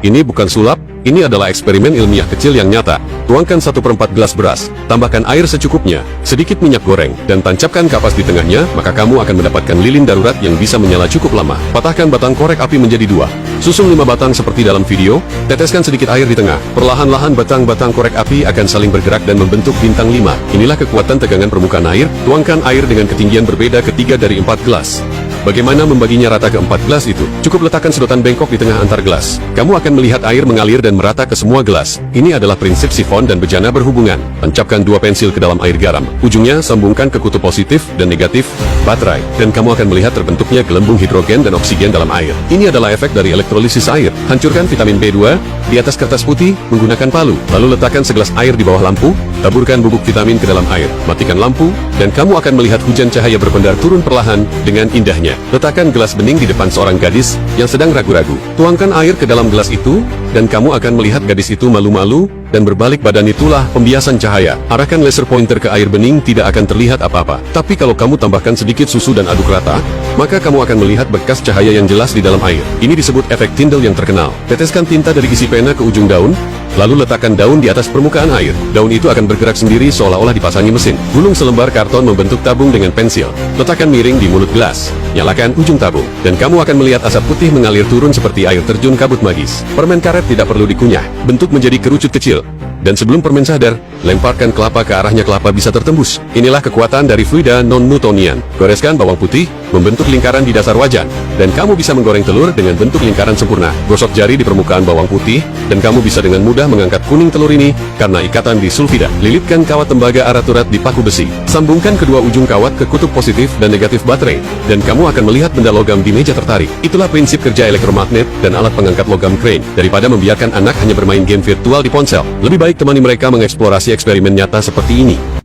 Ini bukan sulap, ini adalah eksperimen ilmiah kecil yang nyata. Tuangkan 1/4 gelas beras, tambahkan air secukupnya, sedikit minyak goreng, dan tancapkan kapas di tengahnya, maka kamu akan mendapatkan lilin darurat yang bisa menyala cukup lama. Patahkan batang korek api menjadi 2. Susun 5 batang seperti dalam video, teteskan sedikit air di tengah. Perlahan-lahan batang-batang korek api akan saling bergerak dan membentuk bintang 5. Inilah kekuatan tegangan permukaan air. Tuangkan air dengan ketinggian berbeda ketiga dari 4 gelas. Bagaimana membaginya rata ke 4 gelas itu? Cukup letakkan sedotan bengkok di tengah antar gelas. Kamu akan melihat air mengalir dan merata ke semua gelas. Ini adalah prinsip sifon dan bejana berhubungan. Tancapkan 2 pensil ke dalam air garam. Ujungnya sambungkan ke kutub positif dan negatif baterai. Dan kamu akan melihat terbentuknya gelembung hidrogen dan oksigen dalam air. Ini adalah efek dari elektrolisis air. Hancurkan vitamin B2 di atas kertas putih menggunakan palu. Lalu letakkan segelas air di bawah lampu. Taburkan bubuk vitamin ke dalam air. Matikan lampu, dan kamu akan melihat hujan cahaya berpendar turun perlahan dengan indahnya. Letakkan gelas bening di depan seorang gadis yang sedang ragu-ragu. Tuangkan air ke dalam gelas itu, dan kamu akan melihat gadis itu malu-malu, dan berbalik badan. Itulah pembiasan cahaya. Arahkan laser pointer ke air bening, tidak akan terlihat apa-apa. Tapi kalau kamu tambahkan sedikit susu dan aduk rata, maka kamu akan melihat bekas cahaya yang jelas di dalam air. Ini disebut efek Tyndall yang terkenal. Teteskan tinta dari isi pena ke ujung daun, lalu letakkan daun di atas permukaan air. Daun itu akan bergerak sendiri seolah-olah dipasangi mesin. Gulung selembar karton membentuk tabung dengan pensil. Letakkan miring di mulut gelas. Nyalakan ujung tabung, dan kamu akan melihat asap putih mengalir turun seperti air terjun kabut magis. Permen karet tidak perlu dikunyah. Bentuk menjadi kerucut kecil. Dan sebelum permen sadar, lemparkan kelapa ke arahnya, kelapa bisa tertembus. Inilah kekuatan dari fluida non-Newtonian. Goreskan bawang putih, membentuk lingkaran di dasar wajan. Dan kamu bisa menggoreng telur dengan bentuk lingkaran sempurna. Gosok jari di permukaan bawang putih, dan kamu bisa dengan mudah mengangkat kuning telur ini, karena ikatan di sulfida. Lilitkan kawat tembaga araturat di paku besi. Sambungkan kedua ujung kawat ke kutub positif dan negatif baterai. Dan kamu akan melihat benda logam di meja tertarik. Itulah prinsip kerja elektromagnet dan alat pengangkat logam crane. Daripada membiarkan anak hanya bermain game virtual di ponsel, lebih baik temani mereka mengeksplorasi eksperimen nyata seperti ini.